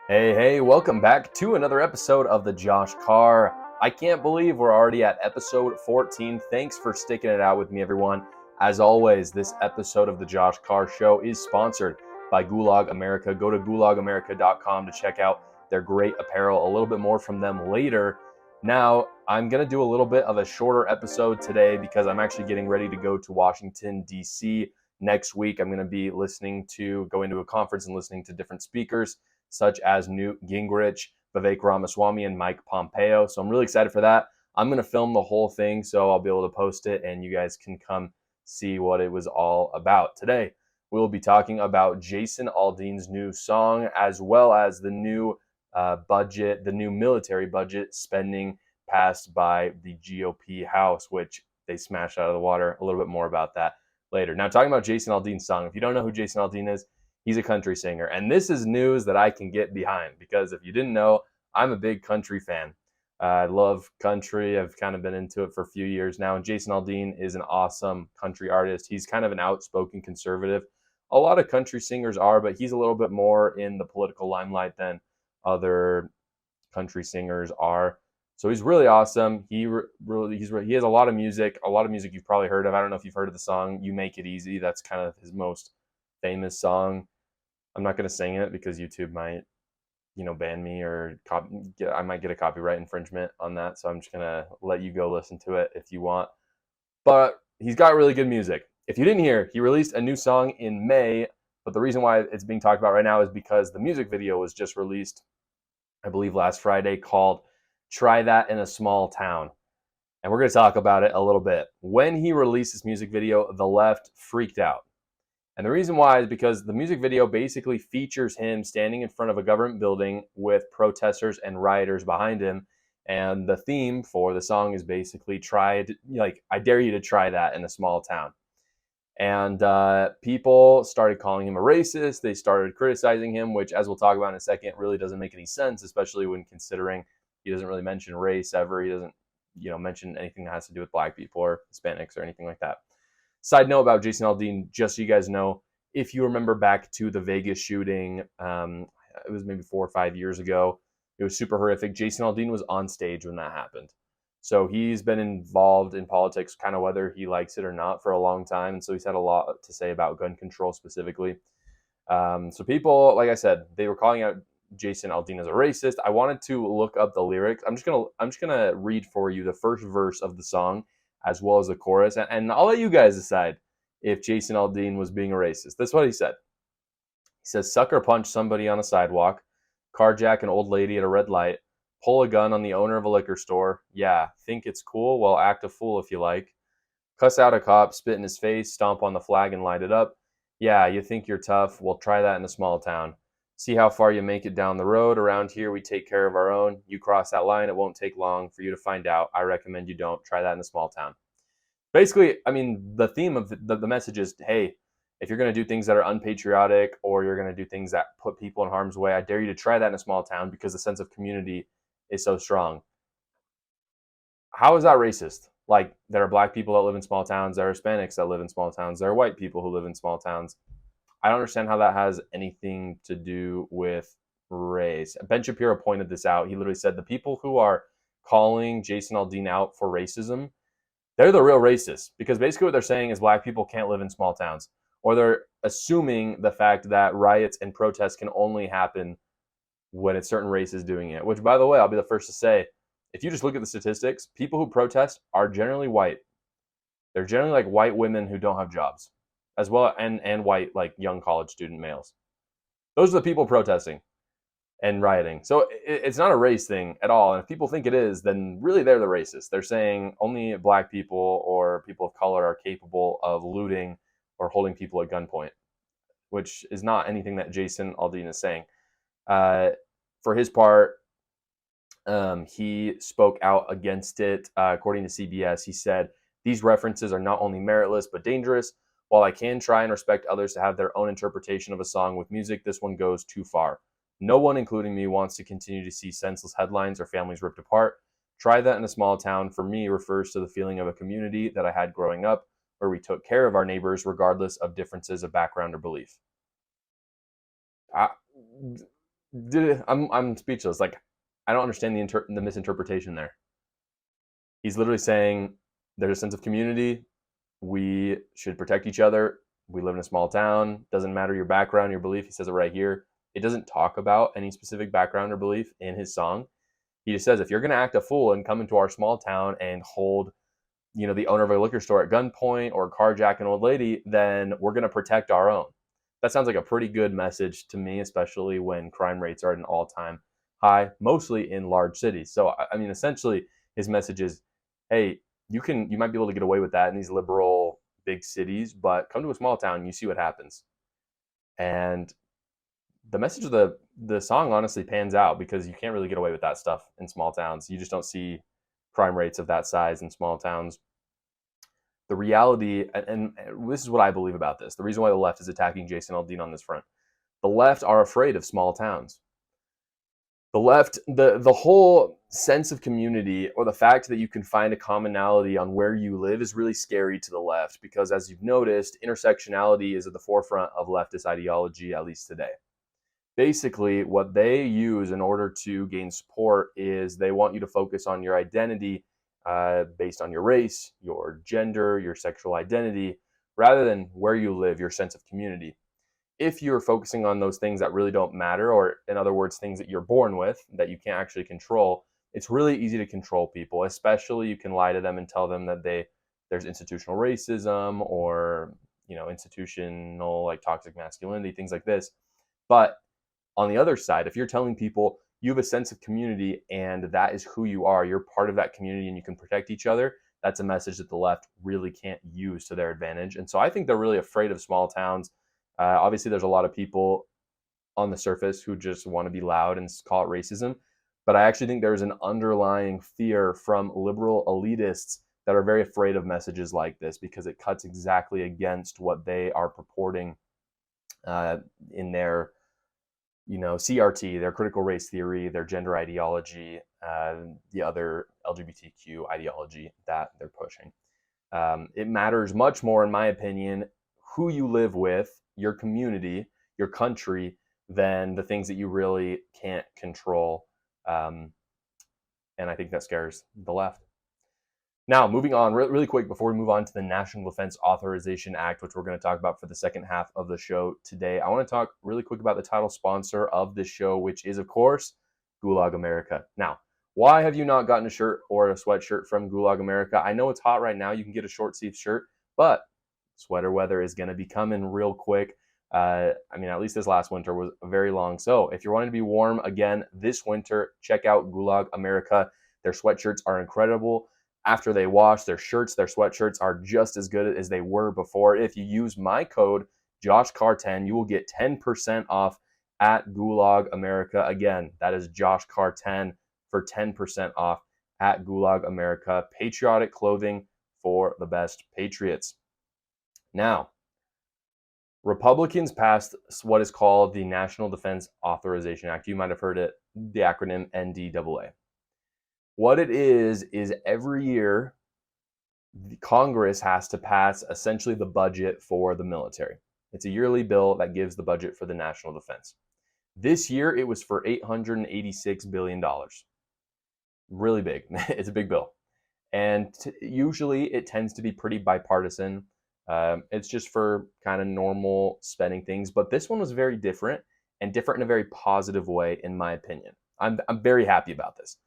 Hey, welcome back to another episode of the Josh Carr. I can't believe we're already at episode 14. Thanks for sticking it out with me, everyone. As always, this episode of the Josh Carr Show is sponsored by Gulag America. Go to gulagamerica.com to check out their great apparel. A little bit more from them later. Now, I'm going to do a little bit of a shorter episode today because I'm actually getting ready to go to Washington, D.C. next week. I'm going to be going to a conference and listening to different speakers, such as Newt Gingrich, Vivek Ramaswamy, and Mike Pompeo. So I'm really excited for that. I'm going to film the whole thing, so I'll be able to post it, and you guys can come see what it was all about. Today, we'll be talking about Jason Aldean's new song, as well as the new the new military budget spending passed by the GOP House, which they smashed out of the water. A little bit more about that later. Now, talking about Jason Aldean's song, if you don't know who Jason Aldean is, he's a country singer. And this is news that I can get behind because if you didn't know, I'm a big country fan. I love country. I've kind of been into it for a few years now. And Jason Aldean is an awesome country artist. He's kind of an outspoken conservative. A lot of country singers are, but he's a little bit more in the political limelight than other country singers are. So he's really awesome. He has a lot of music you've probably heard of. I don't know if you've heard of the song "You Make It Easy." That's kind of his most famous song. I'm not going to sing it because YouTube might, ban me or I might get a copyright infringement on that. So I'm just going to let you go listen to it if you want. But he's got really good music. If you didn't hear, he released a new song in May. But the reason why it's being talked about right now is because the music video was just released, I believe, last Friday, called "Try That in a Small Town." And we're going to talk about it a little bit. When he released this music video, the left freaked out. And the reason why is because the music video basically features him standing in front of a government building with protesters and rioters behind him. And the theme for the song is basically I dare you to try that in a small town. And people started calling him a racist. They started criticizing him, which, as we'll talk about in a second, really doesn't make any sense, especially when considering he doesn't really mention race ever. He doesn't, mention anything that has to do with black people or Hispanics or anything like that. Side note about Jason Aldean, just so you guys know, if you remember back to the Vegas shooting, it was maybe 4 or 5 years ago. It was super horrific. Jason Aldean was on stage when that happened. So he's been involved in politics, kind of whether he likes it or not, for a long time. And so he's had a lot to say about gun control specifically. So people, like I said, they were calling out Jason Aldean as a racist. I wanted to look up the lyrics. I'm just gonna read for you the first verse of the song, as well as the chorus, and I'll let you guys decide if Jason Aldean was being a racist. That's what he said. He says, "Sucker punch somebody on a sidewalk, carjack an old lady at a red light, pull a gun on the owner of a liquor store. Yeah, think it's cool? Well, act a fool if you like. Cuss out a cop, spit in his face, stomp on the flag and light it up. Yeah, you think you're tough? Well, try that in a small town. See how far you make it down the road. Around here, we take care of our own. You cross that line, it won't take long for you to find out. I recommend you don't. Try that in a small town." Basically, I mean, the theme of the message is, hey, if you're going to do things that are unpatriotic or you're going to do things that put people in harm's way, I dare you to try that in a small town because the sense of community is so strong. How is that racist? Like, there are black people that live in small towns, there are Hispanics that live in small towns, there are white people who live in small towns. I don't understand how that has anything to do with race. Ben Shapiro pointed this out. He literally said the people who are calling Jason Aldean out for racism, they're the real racists, because basically what they're saying is black people can't live in small towns, or they're assuming the fact that riots and protests can only happen when it's certain races doing it, which, by the way, I'll be the first to say, if you just look at the statistics, people who protest are generally white. They're generally like white women who don't have jobs, as well, and white, like, young college student males. Those are the people protesting and rioting. So it's not a race thing at all. And if people think it is, then really they're the racists. They're saying only black people or people of color are capable of looting or holding people at gunpoint, which is not anything that Jason Aldean is saying. For his part, he spoke out against it. According to CBS, he said, "These references are not only meritless, but dangerous. While I can try and respect others to have their own interpretation of a song with music, this one goes too far. No one, including me, wants to continue to see senseless headlines or families ripped apart. Try that in a small town, for me, refers to the feeling of a community that I had growing up, where we took care of our neighbors regardless of differences of background or belief." I, I'm speechless. Like, I don't understand the misinterpretation there. He's literally saying there's a sense of community. We should protect each other. We live in a small town. Doesn't matter your background, your belief. He says it right here. It doesn't talk about any specific background or belief in his song. He just says, if you're going to act a fool and come into our small town and hold, the owner of a liquor store at gunpoint or carjack an old lady, then we're going to protect our own. That sounds like a pretty good message to me, especially when crime rates are at an all-time high, mostly in large cities. So, I mean, essentially, his message is, hey, you might be able to get away with that in these liberal big cities, but come to a small town and you see what happens. And the message of the song honestly pans out because you can't really get away with that stuff in small towns. You just don't see crime rates of that size in small towns. The reality, and this is what I believe about this, the reason why the left is attacking Jason Aldean on this front. The left are afraid of small towns. The left, the whole sense of community, or the fact that you can find a commonality on where you live, is really scary to the left because, as you've noticed, intersectionality is at the forefront of leftist ideology, at least today. Basically, what they use in order to gain support is they want you to focus on your identity based on your race, your gender, your sexual identity, rather than where you live, your sense of community. If you're focusing on those things that really don't matter, or in other words, things that you're born with that you can't actually control, it's really easy to control people. Especially, you can lie to them and tell them that there's institutional racism or institutional like toxic masculinity, things like this. But on the other side, if you're telling people you have a sense of community and that is who you are, you're part of that community and you can protect each other, that's a message that the left really can't use to their advantage. And so I think they're really afraid of small towns. Obviously, there's a lot of people on the surface who just want to be loud and call it racism. But I actually think there's an underlying fear from liberal elitists that are very afraid of messages like this because it cuts exactly against what they are purporting in their CRT, their critical race theory, their gender ideology, the other LGBTQ ideology that they're pushing. It matters much more, in my opinion, who you live with, your community, your country, than the things that you really can't control. And I think that scares the left. Now, moving on really quick before we move on to the National Defense Authorization Act, which we're going to talk about for the second half of the show today, I want to talk really quick about the title sponsor of this show, which is, of course, Gulag America. Now, why have you not gotten a shirt or a sweatshirt from Gulag America? I know it's hot right now. You can get a short sleeve shirt, but sweater weather is going to be coming real quick. At least this last winter was very long. So if you're wanting to be warm again this winter, check out Gulag America. Their sweatshirts are incredible. After they wash, their sweatshirts are just as good as they were before. If you use my code JoshCar10, you will get 10% off at Gulag America. Again, that is JoshCar10 for 10% off at Gulag America. Patriotic clothing for the best patriots. Now, Republicans passed what is called the National Defense Authorization Act. You might have heard it, the acronym NDAA. What it is every year, Congress has to pass essentially the budget for the military. It's a yearly bill that gives the budget for the national defense. This year, it was for $886 billion. Really big. It's a big bill. And usually it tends to be pretty bipartisan. It's just for kind of normal spending things. But this one was very different, and different in a very positive way, in my opinion. I'm very happy about this.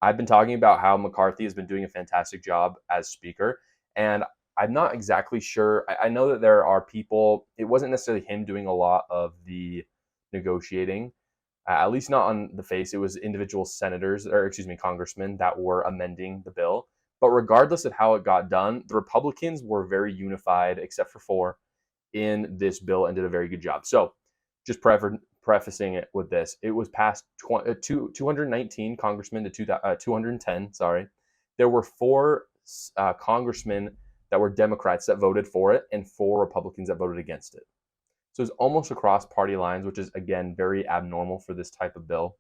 I've been talking about how McCarthy has been doing a fantastic job as speaker, and I'm not exactly sure. I know that there are people, it wasn't necessarily him doing a lot of the negotiating, at least not on the face. It was individual congressmen that were amending the bill. But regardless of how it got done, the Republicans were very unified, except for 4, in this bill and did a very good job. So just prefacing it with this, it was passed 219 congressmen to 210. Sorry, there were 4 congressmen that were Democrats that voted for it, and 4 Republicans that voted against it. So it's almost across party lines, which is again very abnormal for this type of bill.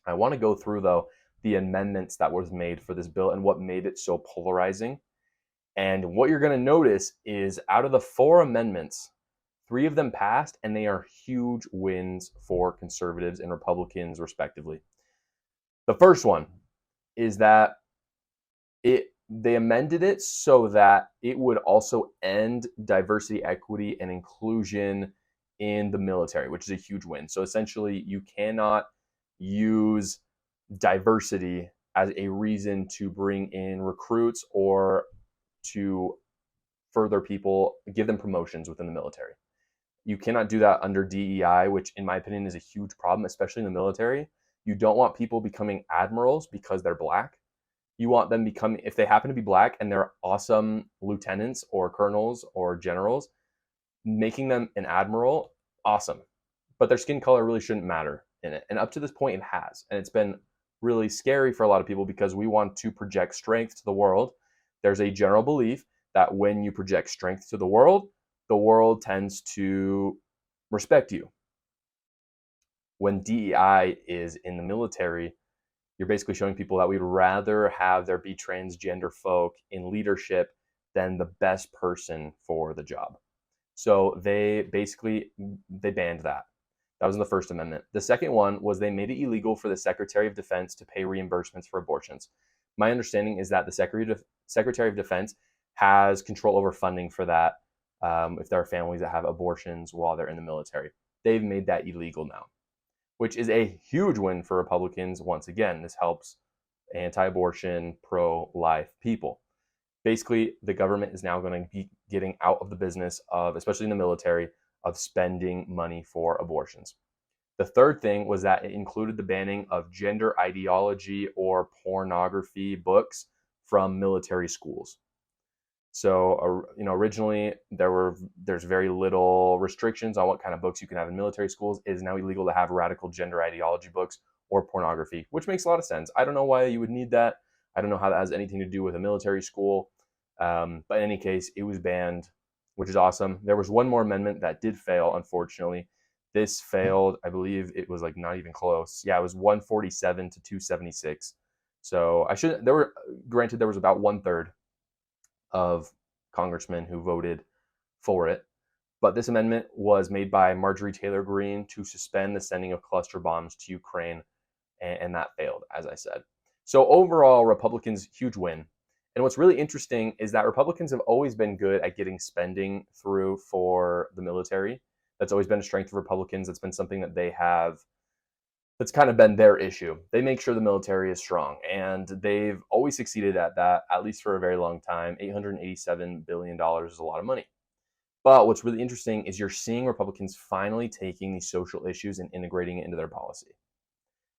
I want to go through though the amendments that was made for this bill and what made it so polarizing. And what you're going to notice is out of the 4 amendments, 3 of them passed, and they are huge wins for conservatives and Republicans, respectively. The first one is that they amended it so that it would also end diversity, equity, and inclusion in the military, which is a huge win. So essentially, you cannot use diversity as a reason to bring in recruits or to further people, give them promotions within the military. You cannot do that under DEI, which in my opinion is a huge problem, especially in the military. You don't want people becoming admirals because they're Black. You want them becoming, if they happen to be Black and they're awesome lieutenants or colonels or generals, making them an admiral, awesome. But their skin color really shouldn't matter in it. And up to this point, it has. And it's been really scary for a lot of people because we want to project strength to the world. There's a general belief that when you project strength to the world tends to respect you. When DEI is in the military, you're basically showing people that we'd rather have there be transgender folk in leadership than the best person for the job. So they banned that. That was in the First Amendment. The second one was they made it illegal for the Secretary of Defense to pay reimbursements for abortions. My understanding is that the Secretary of Defense has control over funding for that if there are families that have abortions while they're in the military. They've made that illegal now, which is a huge win for Republicans. Once again, this helps anti-abortion, pro-life people. Basically, the government is now going to be getting out of the business of, especially in the military, of spending money for abortions. The third thing was that it included the banning of gender ideology or pornography books from military schools. So, originally there's very little restrictions on what kind of books you can have in military schools. It is now illegal to have radical gender ideology books or pornography, which makes a lot of sense. I don't know why you would need that. I don't know how that has anything to do with a military school. But in any case, it was banned, which is awesome. There was one more amendment that did fail, unfortunately. This failed, I believe it was like not even close. Yeah, it was 147 to 276. So there was about 1/3 of congressmen who voted for it. But this amendment was made by Marjorie Taylor Greene to suspend the sending of cluster bombs to Ukraine, and that failed, as I said. So overall, Republicans, huge win. And what's really interesting is that Republicans have always been good at getting spending through for the military. That's always been a strength of Republicans. That's been something that that's kind of been their issue. They make sure the military is strong, and they've always succeeded at that, at least for a very long time. $887 billion is a lot of money. But what's really interesting is you're seeing Republicans finally taking these social issues and integrating it into their policy.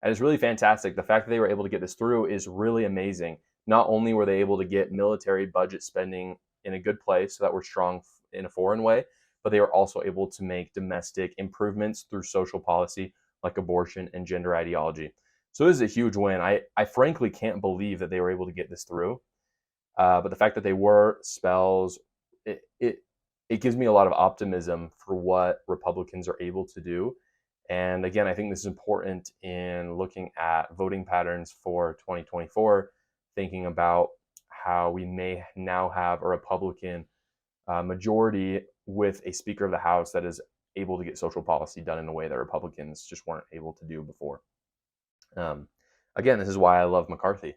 And it's really fantastic. The fact that they were able to get this through is really amazing. Not only were they able to get military budget spending in a good place so that we're strong in a foreign way, but they were also able to make domestic improvements through social policy like abortion and gender ideology. So this is a huge win. I frankly can't believe that they were able to get this through. But the fact that they were spells, it gives me a lot of optimism for what Republicans are able to do. And again, I think this is important in looking at voting patterns for 2024, thinking about how we may now have a Republican majority with a Speaker of the House that is able to get social policy done in a way that Republicans just weren't able to do before. Again, this is why I love McCarthy.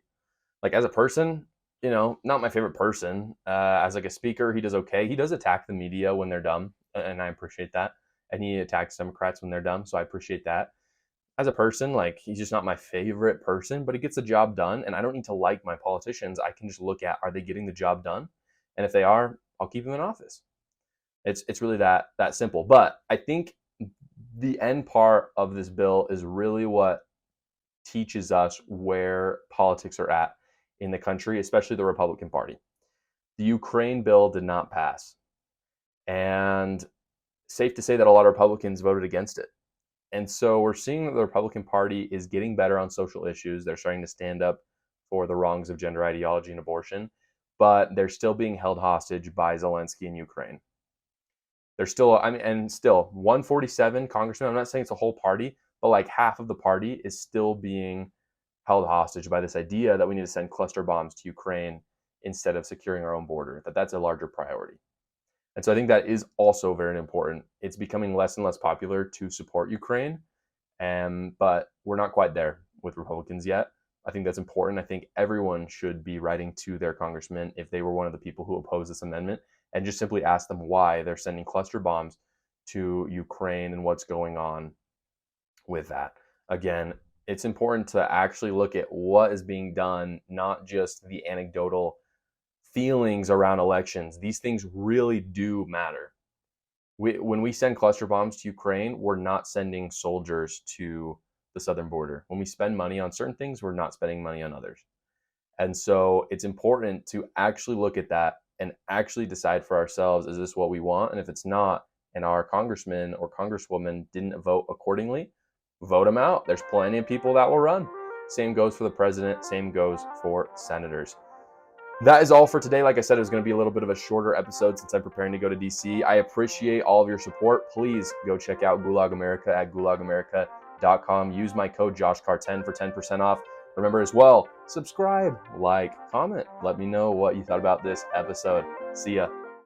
Like, as a person, not my favorite person. As like a speaker, he does okay. He does attack the media when they're dumb, and I appreciate that. And he attacks Democrats when they're dumb, so I appreciate that. As a person, like, he's just not my favorite person, but he gets the job done, and I don't need to like my politicians. I can just look at, are they getting the job done? And if they are, I'll keep them in office. It's really that simple. But I think the end part of this bill is really what teaches us where politics are at in the country, especially the Republican Party. The Ukraine bill did not pass. And safe to say that a lot of Republicans voted against it. And so we're seeing that the Republican Party is getting better on social issues. They're starting to stand up for the wrongs of gender ideology and abortion, but they're still being held hostage by Zelensky in Ukraine. They're still, and still 147 congressmen, I'm not saying it's a whole party, but like half of the party is still being held hostage by this idea that we need to send cluster bombs to Ukraine instead of securing our own border, that's a larger priority. And so I think that is also very important. It's becoming less and less popular to support Ukraine, but we're not quite there with Republicans yet. I think that's important. I think everyone should be writing to their congressman if they were one of the people who oppose this amendment, and just simply ask them why they're sending cluster bombs to Ukraine and what's going on with that. Again, it's important to actually look at what is being done, not just the anecdotal feelings around elections. These things really do matter. When we send cluster bombs to Ukraine, we're not sending soldiers to the southern border. When we spend money on certain things, we're not spending money on others. And so it's important to actually look at that and actually decide for ourselves, is this what we want? And if it's not, and our congressman or congresswoman didn't vote accordingly, vote them out. There's plenty of people that will run. Same goes for the president, same goes for senators. That is all for today. Like I said, it was going to be a little bit of a shorter episode since I'm preparing to go to DC. I appreciate all of your support. Please go check out Gulag America at gulagamerica.com. Use my code JoshCar10 for 10% off. Remember as well, subscribe, like, comment. Let me know what you thought about this episode. See ya.